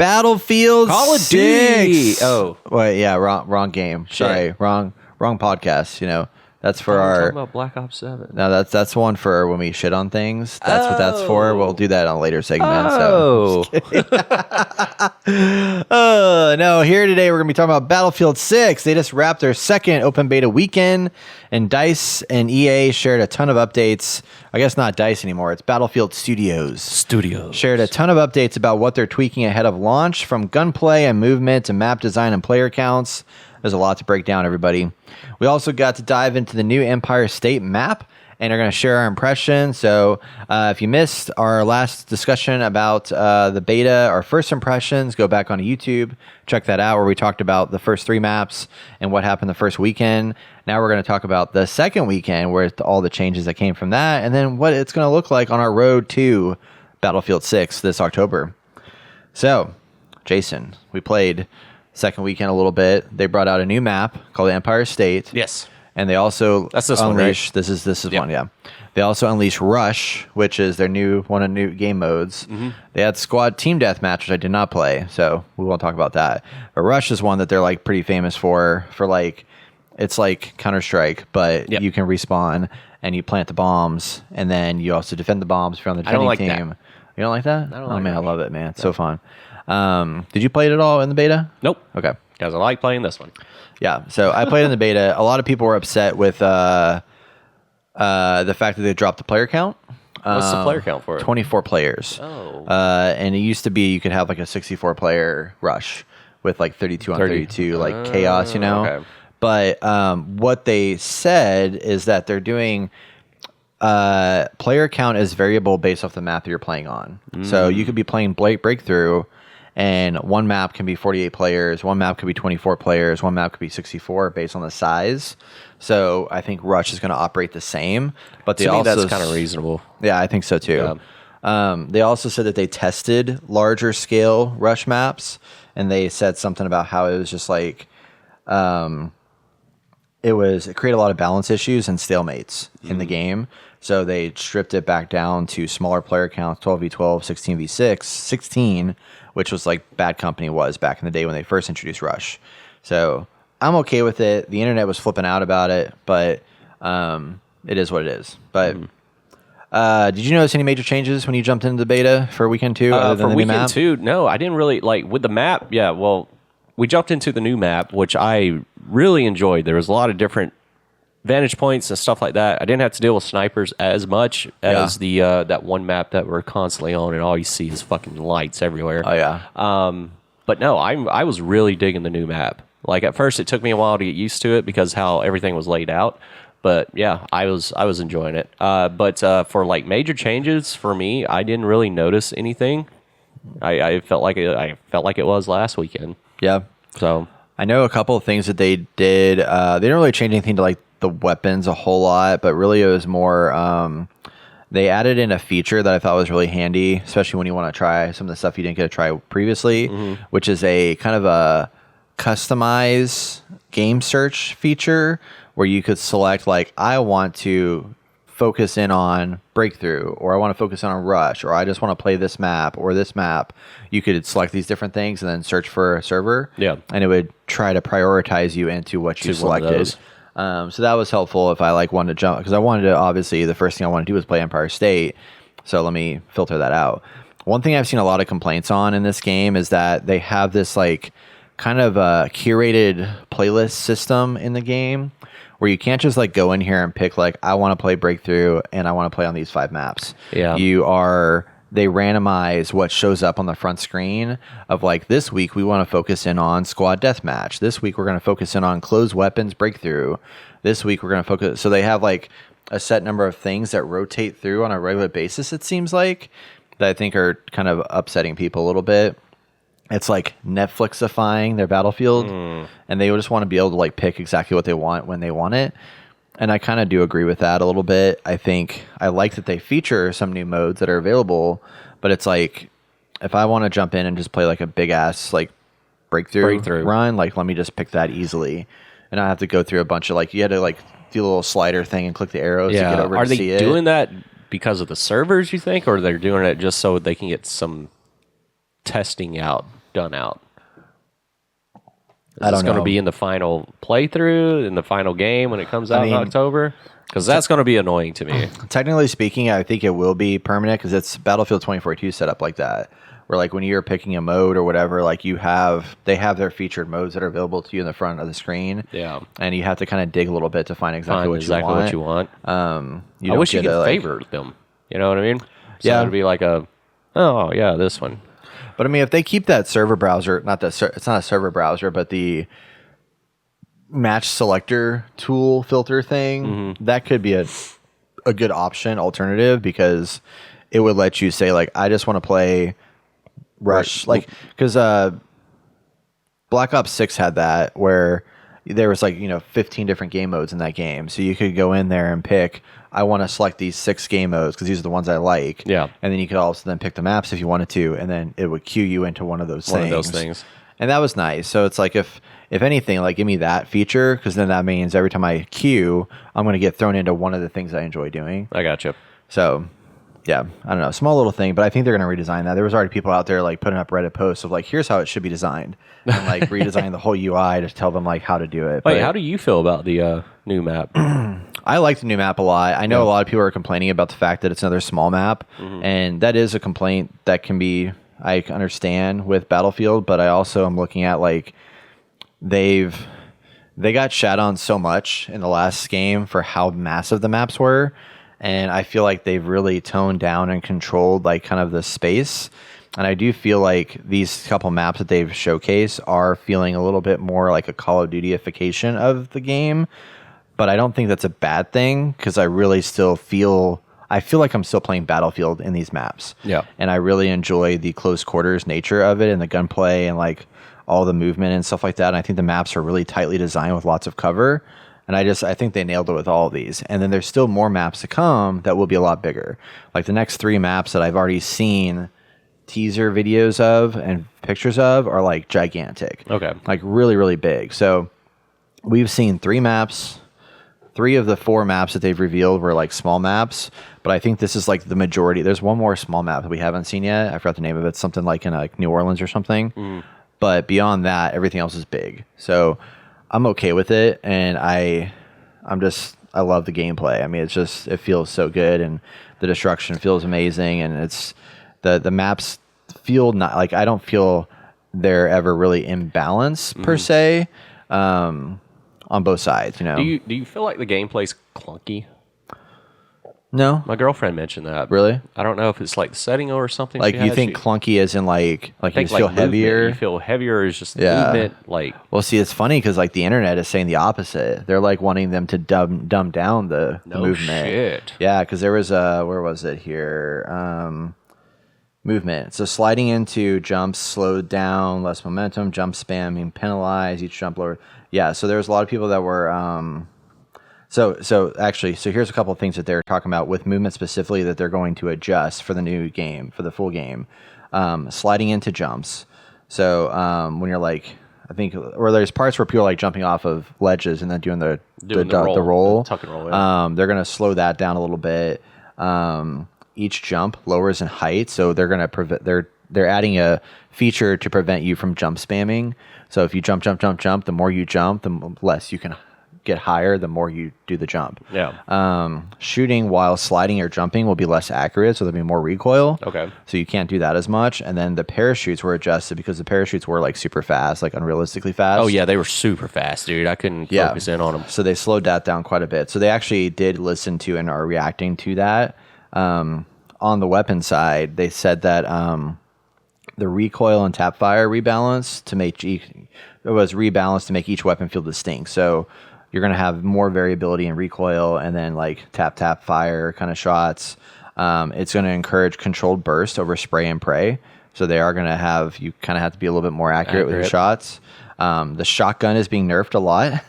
Battlefield Call of 6. Duty. Oh, wait, yeah, wrong game. Shit. Sorry, wrong podcast. You know, that's for we're our. talking about Black Ops 7. No, that's one for when we shit on things. That's what that's for. We'll do that on a later segment. Oh. No, here today we're going to be talking about Battlefield 6. They just wrapped their second open beta weekend, and DICE and EA shared a ton of updates. I guess not DICE anymore. It's Battlefield Studios. Shared a ton of updates about what they're tweaking ahead of launch, from gunplay and movement to map design and player counts. There's a lot to break down, everybody. We also got to dive into the new Empire State map, and are going to share our impressions. So if you missed our last discussion about the beta, our first impressions, go back on YouTube, check that out, where we talked about the first 3 maps and what happened the first weekend. Now we're going to talk about the second weekend, where all the changes that came from that, and then what it's going to look like on our road to Battlefield 6 this October. So, Jason, we played second weekend a little bit. They brought out a new map called Empire State. Yes. And they also That's this unleash. one, right? This is one, yeah. They also unleash Rush, which is their one of the new game modes. Mm-hmm. They had Squad Team Deathmatch, which I did not play, so we won't talk about that. But Rush is one that they're like pretty famous for like, it's like Counter-Strike, but you can respawn and you plant the bombs, and then you also defend the bombs if you're on the defending team. That. You don't like that? I don't like man, Rush. I love it, man. It's so fun. Did you play it at all in the beta? Nope. Okay. Because I like playing this one. Yeah, so I played in the beta. A lot of people were upset with the fact that they dropped the player count. What's the player count for it? 24 players. Oh. And it used to be you could have like a 64-player rush with like 32 on 32, like chaos, you know? Okay. But what they said is that they're doing player count is variable based off the map that you're playing on. So you could be playing Breakthrough, and one map can be 48 players, one map could be 24 players, one map could be 64 based on the size. So I think Rush is going to operate the same. But they also, that's kind of reasonable. Yeah, I think so too. Yeah. They also said that they tested larger scale Rush maps, and they said something about how it was just like it created a lot of balance issues and stalemates in the game. So they stripped it back down to smaller player counts, 12v12, 16v6, 16, which was like Bad Company was back in the day when they first introduced Rush. So I'm okay with it. The internet was flipping out about it, but it is what it is. But did you notice any major changes when you jumped into the beta for weekend 2? Other than for the new map? weekend 2, no, I didn't really like with the map. Yeah, well, we jumped into the new map, which I really enjoyed. There was a lot of different vantage points and stuff like that. I didn't have to deal with snipers as much as the that one map that we're constantly on, and all you see is fucking lights everywhere. Oh yeah. But no, I was really digging the new map. Like at first, it took me a while to get used to it because how everything was laid out. But yeah, I was enjoying it. But for like major changes for me, I didn't really notice anything. I felt like it was last weekend. Yeah. So I know a couple of things that they did. They didn't really change anything to like the weapons a whole lot, but really it was more. They added in a feature that I thought was really handy, especially when you want to try some of the stuff you didn't get to try previously, which is a kind of a customize game search feature where you could select like, I want to focus in on Breakthrough, or I want to focus in on Rush, or I just want to play this map or this map. You could select these different things and then search for a server. Yeah. And it would try to prioritize you into what you selected. So that was helpful if I like wanted to jump, because I wanted to, obviously the first thing I wanted to do was play Empire State. So let me filter that out. One thing I've seen a lot of complaints on in this game is that they have this like kind of a curated playlist system in the game where you can't just like go in here and pick like, I want to play Breakthrough and I want to play on these 5 maps. Yeah. They randomize what shows up on the front screen of like, this week we want to focus in on Squad Deathmatch. This week we're going to focus in on Closed Weapons Breakthrough. This week we're going to focus. So they have like a set number of things that rotate through on a regular basis, it seems like, that I think are kind of upsetting people a little bit. It's like Netflixifying their Battlefield, and they just want to be able to like pick exactly what they want when they want it. And I kind of do agree with that a little bit. I think I like that they feature some new modes that are available, but it's like, if I want to jump in and just play like a big ass like breakthrough run, like let me just pick that easily, and I have to go through a bunch of like, you had to like do a little slider thing and click the arrows to get over to see it. Are they doing that because of the servers, you think, or they're doing it just so they can get some testing out, done out? Is I this don't going to know. be in the final playthrough, in the final game when it comes out in October? Because that's going to be annoying to me. Technically speaking, I think it will be permanent because it's Battlefield 2042 set up like that. Where like when you're picking a mode or whatever, like they have their featured modes that are available to you in the front of the screen. Yeah. And you have to kind of dig a little bit to find exactly what you want. I wish you could favor them. You know what I mean? So Yeah. it'd be like this one. But I mean, if they keep that server browser, it's not a server browser, but the match selector tool filter thing, that could be a good alternative, because it would let you say like, I just want to play Rush, like, because Black Ops 6 had that where there was like 15 different game modes in that game, so you could go in there and pick, I want to select these 6 game modes because these are the ones I like. Yeah. And then you could also then pick the maps if you wanted to, and then it would queue you into one of those things. And that was nice. So it's like, if anything, like, give me that feature, because then that means every time I queue, I'm going to get thrown into one of the things I enjoy doing. I gotcha. So, yeah, I don't know, small little thing, but I think they're going to redesign that. There was already people out there like putting up Reddit posts of like, here's how it should be designed, and like redesigning the whole UI to tell them like how to do it. Wait, how do you feel about the new map? I like the new map a lot. I know a lot of people are complaining about the fact that it's another small map, and that is a complaint that can be, I understand, with Battlefield, but I also am looking at like they got shat on so much in the last game for how massive the maps were, and I feel like they've really toned down and controlled like kind of the space. And I do feel like these couple maps that they've showcased are feeling a little bit more like a Call of Duty-ification of the game. But I don't think that's a bad thing, because I really still feel like I'm still playing Battlefield in these maps. Yeah. And I really enjoy the close quarters nature of it and the gunplay and like all the movement and stuff like that. And I think the maps are really tightly designed with lots of cover. And I think they nailed it with all of these. And then there's still more maps to come that will be a lot bigger. Like the next 3 maps that I've already seen teaser videos of and pictures of are like gigantic. Okay. Like really, really big. So we've seen 3 maps. 3 of the 4 maps that they've revealed were like small maps, but I think this is like the majority. There's one more small map that we haven't seen yet. I forgot the name of it. Something like in like New Orleans or something. But beyond that, everything else is big. So I'm okay with it, and I love the gameplay. I mean, it feels so good, and the destruction feels amazing, and it's the maps feel not like, I don't feel they're ever really in balance per se. On both sides, Do you feel like the gameplay's clunky? No, My girlfriend mentioned that. really. I don't know if it's like the setting or something. Like, you think clunky as in like you just feel heavier? You feel heavier is just Yeah. movement. Like, Well, see, it's funny because like the internet is saying the opposite. They're like wanting them to dumb down the no movement. shit. Yeah, because there was where was it here? Movement. So sliding into jumps slowed down, less momentum. Jump spamming penalized. Each jump lower. Yeah. So there was a lot of people that were. So here's a couple of things that they're talking about with movement specifically that they're going to adjust for the new game, for the full game. Sliding into jumps. So when you're like, I think, or there's parts where people are like jumping off of ledges and then doing the roll. The tuck and roll. Yeah. They're going to slow that down a little bit. Each jump lowers in height, so they're going to prevent. They're adding a feature to prevent you from jump spamming. So if you jump, the more you jump, the less you can get higher, the more you do the jump. Yeah. Shooting while sliding or jumping will be less accurate, so there'll be more recoil. Okay. So you can't do that as much. And then the parachutes were adjusted because the parachutes were like super fast, like unrealistically fast. Oh yeah, they were super fast, dude. I couldn't focus in on them. So they slowed that down quite a bit. So they actually did listen to and are reacting to that. On the weapon side, they said that the recoil and tap fire rebalanced to make each weapon feel distinct. So you're going to have more variability in recoil and then like tap fire kind of shots. It's going to encourage controlled burst over spray and pray. So they are going to have, you kind of have to be a little bit more accurate with your shots. The shotgun is being nerfed a lot.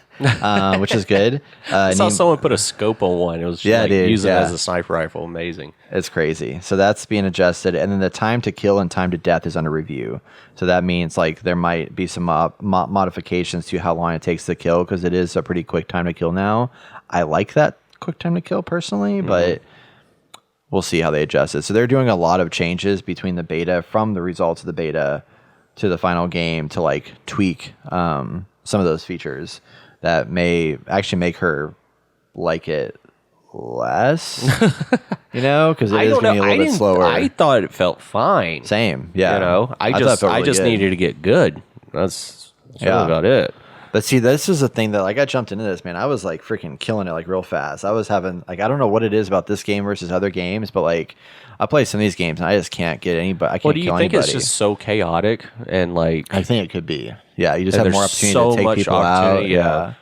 Which is good. I saw someone put a scope on one. It was just using it as a sniper rifle. Amazing. It's crazy. So that's being adjusted. And then the time to kill and time to death is under review. So that means like there might be some modifications to how long it takes to kill, because it is a pretty quick time to kill now. I like that quick time to kill personally, but we'll see how they adjust it. So they're doing a lot of changes between the beta, from the results of the beta to the final game, to like tweak some of those features that may actually make her like it less, because it is going to be a little bit slower. I thought it felt fine. Same, yeah. I thought it felt I really just good. needed to get good. That's really about it. But see, this is the thing that, like, I jumped into this, man. I was like freaking killing it, like, real fast. I was having, like, I don't know what it is about this game versus other games, but like, I play some of these games and I just can't get anybody. I can't Well, do you kill think anybody. it's just so chaotic and like? I think it could be. Yeah, you just and have more there's opportunity so to take much people out. opportunity, Yeah.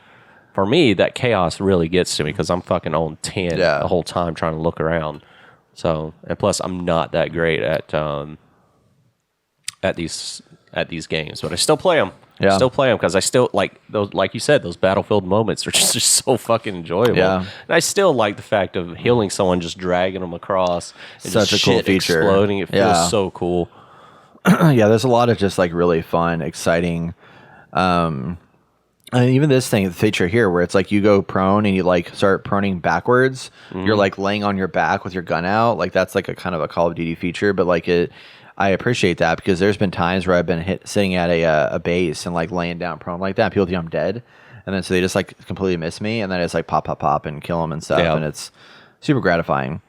For me, that chaos really gets to me because I'm fucking on 10 the whole time trying to look around. So, and plus, I'm not that great at these games, but I still play them. Yeah. Still play them because I still like those. Like you said, those battlefield moments are just so fucking enjoyable. Yeah. And I still like the fact of healing someone, just dragging them across. And Such just a cool shit feature. Exploding. It feels Yeah. so cool. Yeah, there's a lot of just like really fun, exciting. And even this feature here, where it's like you go prone and you like start proning backwards, you're like laying on your back with your gun out. Like that's like a kind of a Call of Duty feature, but like I appreciate that because there's been times where I've been sitting at a base and like laying down prone like that. People think I'm dead, and then so they just like completely miss me, and then it's like pop, pop, pop, and kill them and stuff, and it's super gratifying.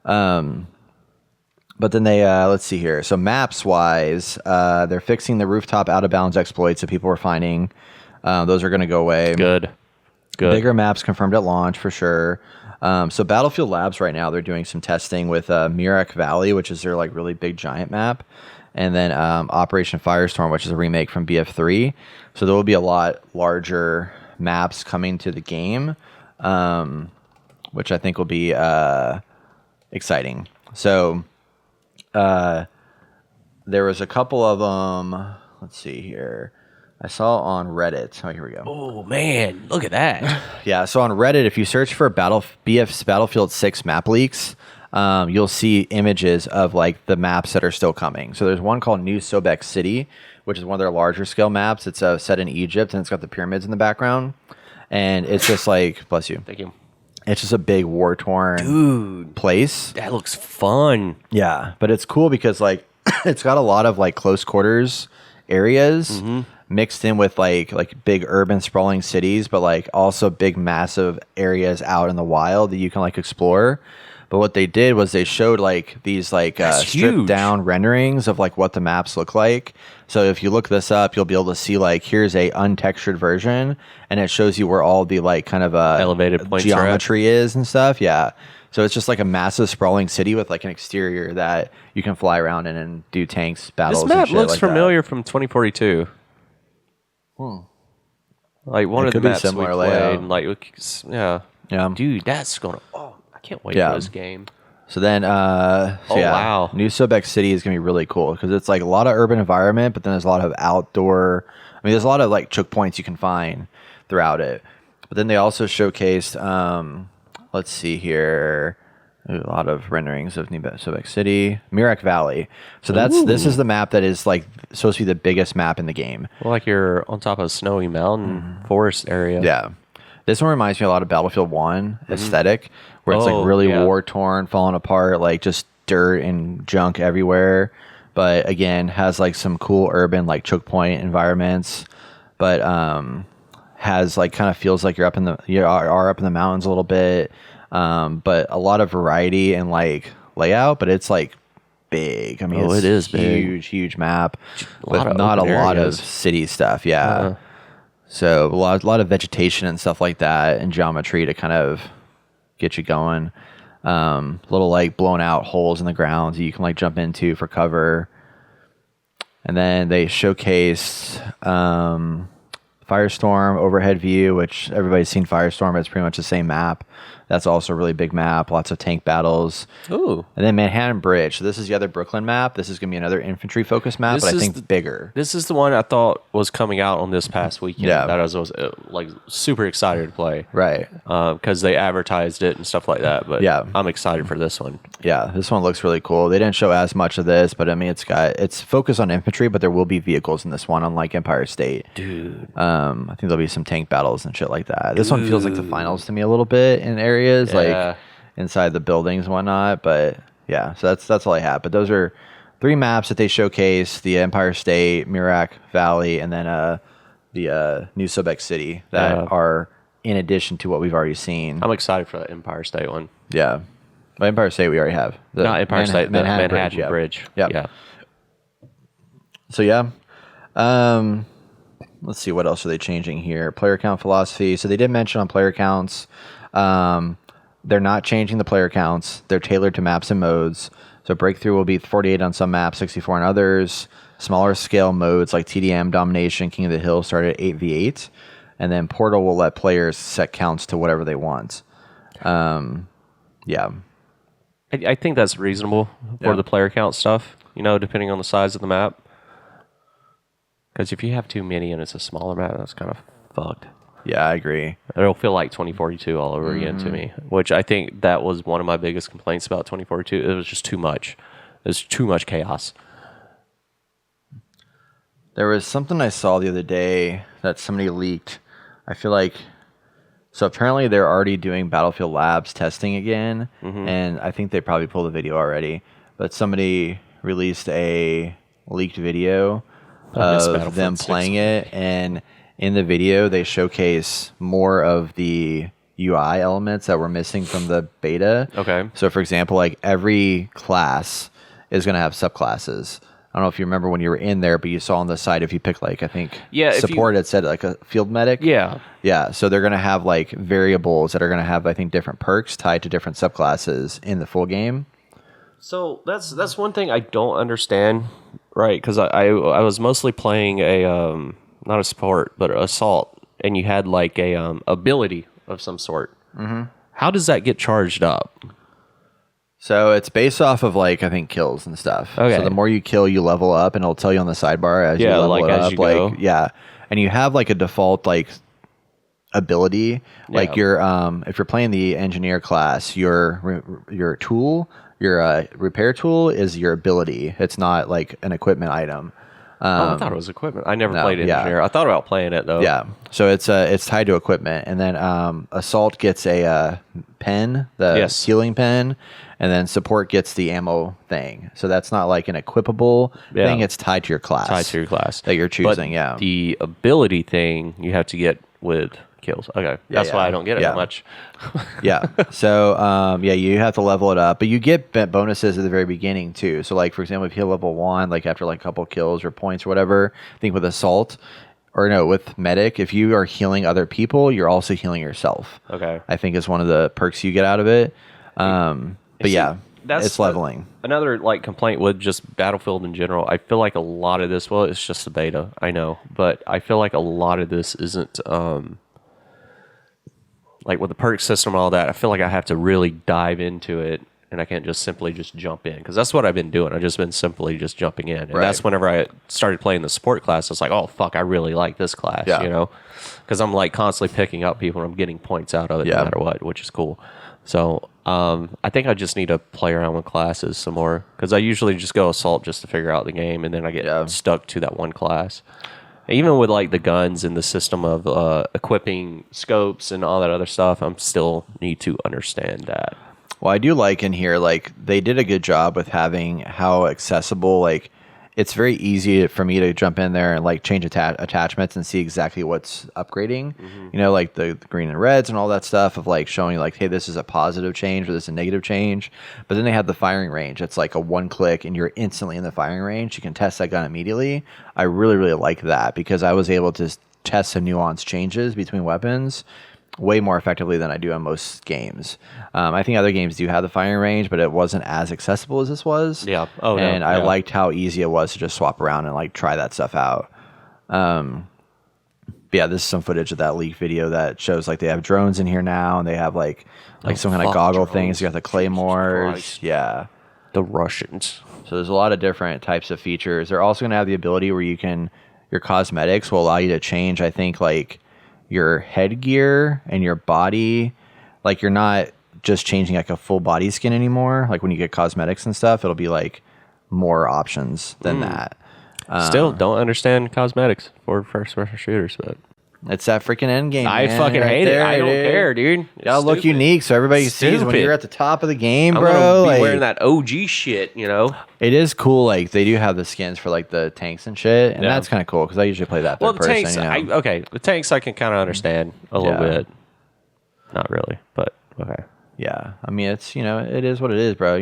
But then they let's see here. So maps wise, they're fixing the rooftop out of bounds exploits that people were finding. Those are going to go away. Good. Bigger maps confirmed at launch for sure. So Battlefield Labs right now, they're doing some testing with Murak Valley, which is their like really big giant map, and then Operation Firestorm, which is a remake from BF3. So there will be a lot larger maps coming to the game, which I think will be exciting. So there was a couple of them. Let's see here. I saw on Reddit. Oh, here we go. Oh man, look at that. Yeah, so on Reddit, if you search for BF's Battlefield 6 map leaks, you'll see images of like the maps that are still coming. So there's one called New Sobek City, which is one of their larger scale maps. It's set in Egypt, and it's got the pyramids in the background. And it's just like, bless you. Thank you. It's just a big war-torn place. That looks fun. Yeah, but it's cool because like it's got a lot of like close quarters areas mixed in with like big urban sprawling cities, but like also big massive areas out in the wild that you can like explore. But what they did was they showed like these like stripped down renderings of like what the maps look like. So if you look this up, you'll be able to see like here's a untextured version, and it shows you where all the like kind of elevated points geometry is and stuff. Yeah. So it's just like a massive sprawling city with like an exterior that you can fly around in and do tanks battles. This map and shit looks like familiar from 2042. Like one of the could be maps we similar played. layout. Like, yeah, Yeah. dude, that's gonna. Oh, I can't wait Yeah. for this game. So then, wow. New Sobek City is gonna be really cool because it's like a lot of urban environment, but then there's a lot of outdoor. I mean, there's a lot of like choke points you can find throughout it. But then they also showcased. Let's see here. A lot of renderings of New Sobek City, Murak Valley. So this is the map that is like supposed to be the biggest map in the game. Well, like you're on top of a snowy mountain forest area. Yeah. This one reminds me a lot of Battlefield 1 aesthetic, where it's like really war-torn, falling apart, like just dirt and junk everywhere. But again, has like some cool urban like choke point environments, but has like kind of feels like you're up in the mountains a little bit. But a lot of variety and like layout, but it's like big. I mean, it is huge, huge map with of not a open lot of areas. city stuff. Yeah. So a lot of vegetation and stuff like that and geometry to kind of get you going. Little like blown out holes in the ground that you can like jump into for cover. And then they showcased Firestorm overhead view, which everybody's seen Firestorm. It's pretty much the same map. That's also a really big map. Lots of tank battles. Ooh. And then Manhattan Bridge. So this is the other Brooklyn map. This is going to be another infantry focused map, but I think bigger. This is the one I thought was coming out on this past weekend. Yeah. That I was like super excited to play. Right. Because they advertised it and stuff like that. But Yeah. I'm excited for this one. Yeah, this one looks really cool. They didn't show as much of this, but I mean, it's focused on infantry, but there will be vehicles in this one, unlike Empire State. Dude. I think there'll be some tank battles and shit like that. This one feels like the finals to me a little bit in areas. Yeah. Like inside the buildings and whatnot. But yeah, so that's all I have. But those are 3 maps that they showcase: the Empire State, Mirak Valley, and then the new Sobek City that are in addition to what we've already seen. I'm excited for the Empire State one. Yeah. Well, Empire State we already have. The Not Empire State, the Manhattan Bridge. Yeah. Yeah. So yeah. Let's see, what else are they changing here? Player count philosophy. So they did mention on player counts. They're not changing the player counts. They're tailored to maps and modes. So breakthrough will be 48 on some maps, 64 on others. Smaller scale modes like TDM, Domination, King of the Hill start at 8v8. And then Portal will let players set counts to whatever they want. Yeah. I think that's reasonable for the player count stuff, depending on the size of the map. Because if you have too many and it's a smaller map, that's kind of fucked. Yeah, I agree. It'll feel like 2042 all over again to me, which I think that was one of my biggest complaints about 2042. It was just too much. It was too much chaos. There was something I saw the other day that somebody leaked. I feel like... So apparently they're already doing Battlefield Labs testing again, and I think they probably pulled the video already. But somebody released a leaked video of them playing it, and in the video they showcase more of the UI elements that were missing from the beta. Okay. So for example, like every class is going to have subclasses. I don't know if you remember when you were in there, but you saw on the side if you pick like, I think support, it said like a field medic. Yeah. Yeah. So they're going to have like variables that are going to have, I think, different perks tied to different subclasses in the full game. So that's one thing I don't understand, right? Because I was mostly playing a not a support but assault, and you had like a ability of some sort. Mm-hmm. How does that get charged up? So it's based off of like, I think, kills and stuff. Okay. So the more you kill, you level up, and it'll tell you on the sidebar as you level like it as up. you go. Like yeah, and you have like a default like ability. Like your if you're playing the engineer class, your tool. Your repair tool is your ability. It's not like an equipment item. I thought it was equipment. I never played engineer. I thought about playing it though. Yeah. So it's tied to equipment, and then assault gets a pen, the healing pen, and then support gets the ammo thing. So that's not like an equipable thing. It's tied to your class. Tied to your class that you're choosing. But the ability thing you have to get with kills. Okay. That's why I don't get it that much. Yeah. So, you have to level it up, but you get bonuses at the very beginning too. So like, for example, if you hit level 1, like after like a couple kills or points or whatever, I think with assault or no, with medic, if you are healing other people, you're also healing yourself. Okay. I think is one of the perks you get out of it. But yeah, it's leveling. Another like complaint with just Battlefield in general, I feel like a lot of this, well, it's just the beta, I know, but I feel like a lot of this isn't, like with the perk system and all that, I feel like I have to really dive into it, and I can't just simply just jump in, because that's what I've been doing. I've just been simply just jumping in, and that's whenever I started playing the support class, it's like, oh fuck, I really like this class, because I'm like constantly picking up people and I'm getting points out of it no matter what, which is cool. So I think I just need to play around with classes some more, because I usually just go assault just to figure out the game, and then I get stuck to that one class. Even with like the guns and the system of equipping scopes and all that other stuff, I'm still need to understand that. Well, I do like in here, like they did a good job with having how accessible, like it's very easy for me to jump in there and like change attachments and see exactly what's upgrading, like the green and reds and all that stuff of like showing like, hey, this is a positive change or this is a negative change. But then they have the firing range. It's like a one click and you're instantly in the firing range. You can test that gun immediately. I really, really like that, because I was able to test some nuanced changes between weapons way more effectively than I do on most games. I think other games do have the firing range, but it wasn't as accessible as this was. Yeah. I liked how easy it was to just swap around and like try that stuff out. But yeah, this is some footage of that leak video that shows like they have drones in here now, and they have like some kind of goggle things. You got the claymores. Yeah. The Russians. So there's a lot of different types of features. They're also going to have the ability where your cosmetics will allow you to change, I think, like your headgear and your body. Like you're not just changing like a full body skin anymore. Like when you get cosmetics and stuff, it'll be like more options than that. Still don't understand cosmetics for first person shooters, but It's that freaking end game. I man, fucking right hate there, it. I don't dude. care, dude. It's Gotta look stupid. unique so everybody sees when Stupid. you're at the top of the game, I'm bro. gonna be Like, wearing that OG shit, you know. it is cool. Like they do have the skins for like the tanks and shit, and Yeah. that's kind of cool because I usually play that Well, third the person. tanks. You know? Okay, the tanks I can kind of understand a little Yeah. bit. Not really, but okay. Yeah, I mean it's it is what it is, bro.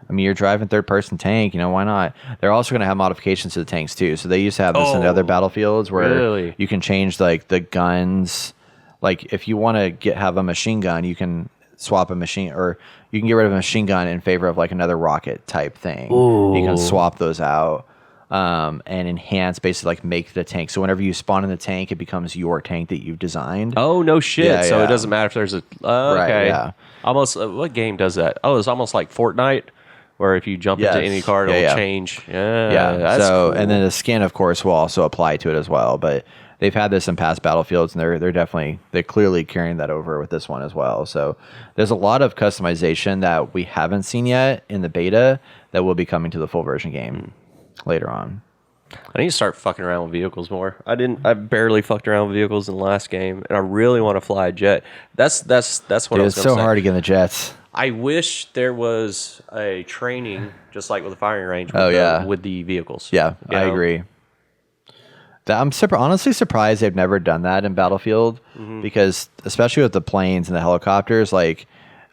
I mean you're driving third person tank. Why not? They're also going to have modifications to the tanks too. So they used to have this in other battlefields where really? you can change like the guns. Like if you want to have a machine gun, you can swap a machine, or you can get rid of a machine gun in favor of like another rocket type thing. You can swap those out. And enhance, basically like make the tank. So whenever you spawn in the tank, it becomes your tank that you've designed. Oh no shit! Yeah, So yeah. it doesn't matter if there's a okay. Right, yeah. Almost. What game does that? Oh, it's almost like Fortnite, where if you jump into Yes. any card, it'll Yeah. change. Yeah. Yeah. That's So cool. and then the skin, of course, will also apply to it as well. But they've had this in past battlefields, and they're clearly carrying that over with this one as well. So there's a lot of customization that we haven't seen yet in the beta that will be coming to the full version game later on. I need to start fucking around with vehicles more. I barely fucked around with vehicles in the last game, and I really want to fly a jet. That's what Dude, I was it's gonna so say. hard to get in the jets. I wish there was a training, just like with the firing range. With Oh, yeah. with the vehicles. Yeah, You I know? agree. I'm honestly surprised they've never done that in Battlefield because, especially with the planes and the helicopters, like,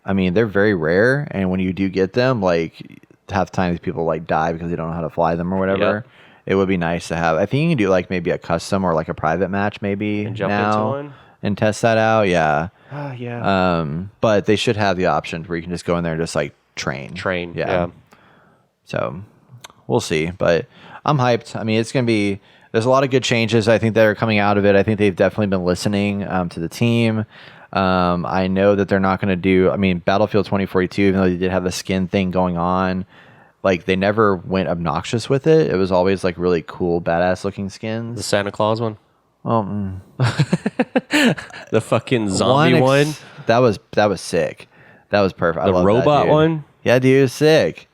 I mean, they're very rare, and when you do get them, like, half the time these people like die because they don't know how to fly them or whatever. Yep. It would be nice to have. I think you can do like maybe a custom or like a private match maybe And jump now into one? and test that out. Yeah. Yeah. But they should have the option where you can just go in there and just like train. Yeah. So we'll see. But I'm hyped. I mean, it's going to be, there's a lot of good changes I think that are coming out of it. I think they've definitely been listening to the team. I know that they're not going to do, I mean, Battlefield 2042, even though they did have the skin thing going on, like they never went obnoxious with it. It was always like really cool, badass looking The skins. Santa Claus one. Well, The fucking zombie one. That was sick. That was perfect. I The love that, robot dude. one? Yeah, dude, sick.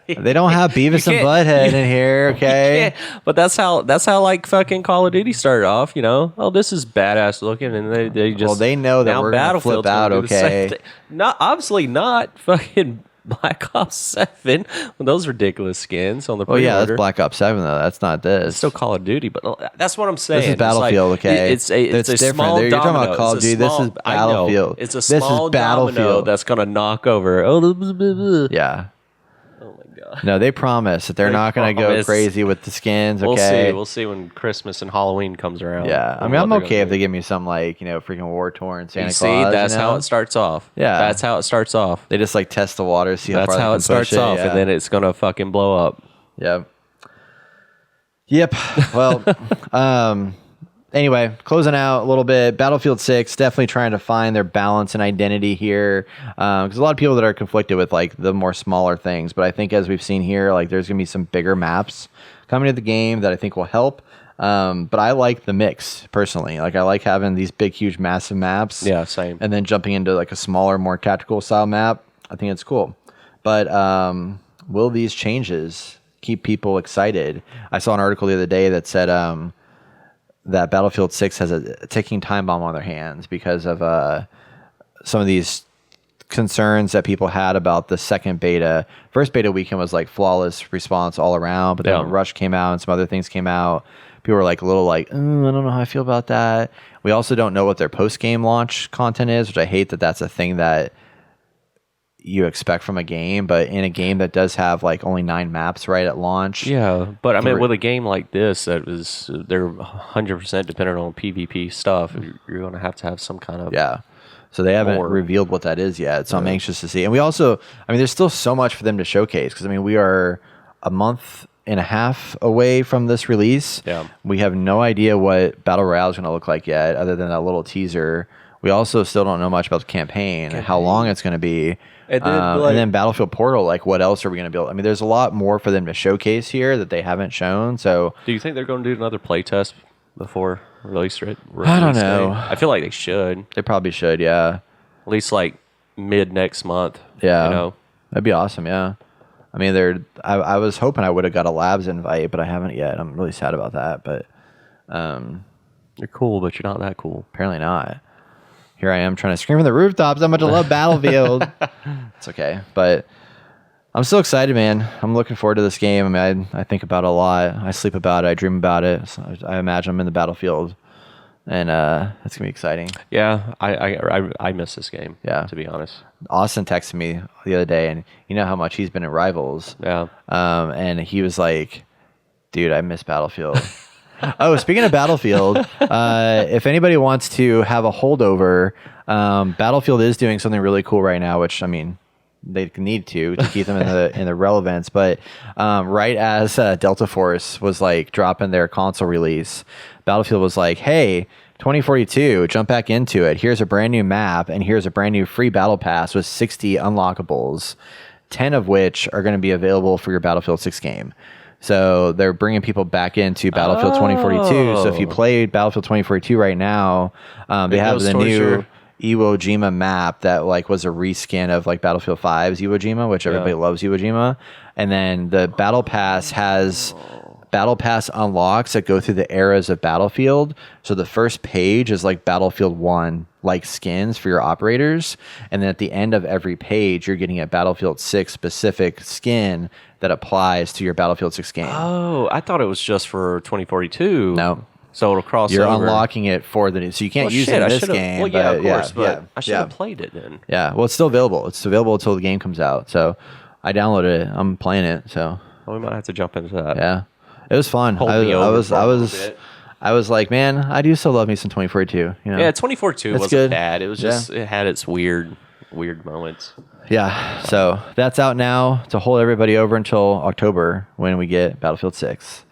They don't have Beavis and can't- Butthead in here, okay? Yeah, but that's how like fucking Call of Duty started off, you know. Oh, this is badass looking, and they just Well, they know that now we're gonna flip Battlefield's gonna out, do the same okay? thing. Not obviously not fucking Black Ops 7 with those ridiculous skins on the Well, pre-order. yeah, that's Black Ops 7 though. That's not this. It's still Call of Duty, but that's what I'm saying. This is It's like- Battlefield, okay? It's a That's different. small You're talking about domino. Call of It's a Duty. This small- is I know. Battlefield. It's a This is small domino Battlefield. that's gonna knock over. Oh, blah, blah, blah. Yeah. Oh my god. No, they promise that they're They not going to go promise. crazy with the skins, We'll okay? see. We'll see when Christmas and Halloween comes around. Yeah. I and mean, what I'm they're okay gonna if do. they give me some like, freaking war-torn Santa You Claus. see, that's you know? how it starts off. Yeah. That's how it starts off. They just like test the water, see how That's far how they it can starts push it. off, Yeah. and then it's gonna fucking blow up. Yep. Well, anyway, closing out a little bit. Battlefield 6 definitely trying to find their balance and identity here, because a lot of people that are conflicted with like the more smaller things. But I think as we've seen here, like there's gonna be some bigger maps coming to the game that I think will help. But I like the mix personally. Like I like having these big, huge, massive maps. Yeah, same. And then jumping into like a smaller, more tactical style map. I think it's cool. But will these changes keep people excited? I saw an article the other day that said that Battlefield 6 has a ticking time bomb on their hands because of some of these concerns that people had about the second beta. First beta weekend was like flawless response all around, but then Yeah. when Rush came out and some other things came out, people were like a little like, I don't know how I feel about that. We also don't know what their post-game launch content is, which I hate that that's a thing that you expect from a game, but in a game that does have like only 9 maps right at launch. Yeah, but I mean, For- with a game like this, they're 100% dependent on PvP stuff. You're going to have some kind of Yeah. So they haven't More. revealed what that is yet. So I'm anxious to see. And we also, I mean, there's still so much for them to showcase because I mean, we are a month and a half away from this release. Yeah. We have no idea what Battle Royale is going to look like yet, other than that little teaser. We also still don't know much about the campaign and how long it's going to be. And then, And then Battlefield Portal, like what else are we going to build? I mean, there's a lot more for them to showcase here that they haven't shown. So Do you think they're going to do another playtest before release it? I don't release know. day? I feel like they should. they probably should, yeah. At least like mid next month. Yeah. You know? That'd be awesome, yeah. I mean, I was hoping I would have got a labs invite, but I haven't yet. I'm really sad about that. But You're cool, but you're not that cool. Apparently not. Here I am trying to scream from the rooftops how much I love Battlefield. It's okay, but I'm still excited, man. I'm looking forward to this game. I mean, I think about it a lot. I sleep about it. I dream about it. So I imagine I'm in the battlefield, and it's gonna be exciting. Yeah, I miss this game. Yeah. To be honest. Austin texted me the other day, and you know how much he's been in Rivals. Yeah. And he was like, "Dude, I miss Battlefield." Oh, speaking of Battlefield, if anybody wants to have a holdover, Battlefield is doing something really cool right now, which I mean, they need to keep them in the relevance. But right as Delta Force was like dropping their console release, Battlefield was like, "Hey, 2042, jump back into it. Here's a brand new map, and here's a brand new free battle pass with 60 unlockables, 10 of which are going to be available for your Battlefield 6 game." So they're bringing people back into Battlefield 2042. So if you played Battlefield 2042 right now, they have the new Iwo Jima map that like was a reskin of like Battlefield 5's Iwo Jima, which everybody loves Iwo Jima. And then the Battle Pass has Battle Pass unlocks that go through the eras of Battlefield. So the first page is like Battlefield 1 like skins for your operators, and then at the end of every page you're getting a Battlefield 6 specific skin that applies to your Battlefield 6 game. Oh, I thought it was just for 2042. No. So it'll cross You're over. unlocking it for the new, so you can't use it in this game. Well, yeah, but of course, yeah, but I should have played it then. Yeah, well, it's still available. It's available until the game comes out. So I downloaded it. I'm playing it. So Well, we might have to jump into that. yeah, it was fun. Hold me over for a little bit. I was like, man, I do still love me some 2042. You know? Yeah, 2042 That's wasn't good. bad. It was Yeah. just, it had its weird moments. Yeah, so that's out now to hold everybody over until October when we get Battlefield 6.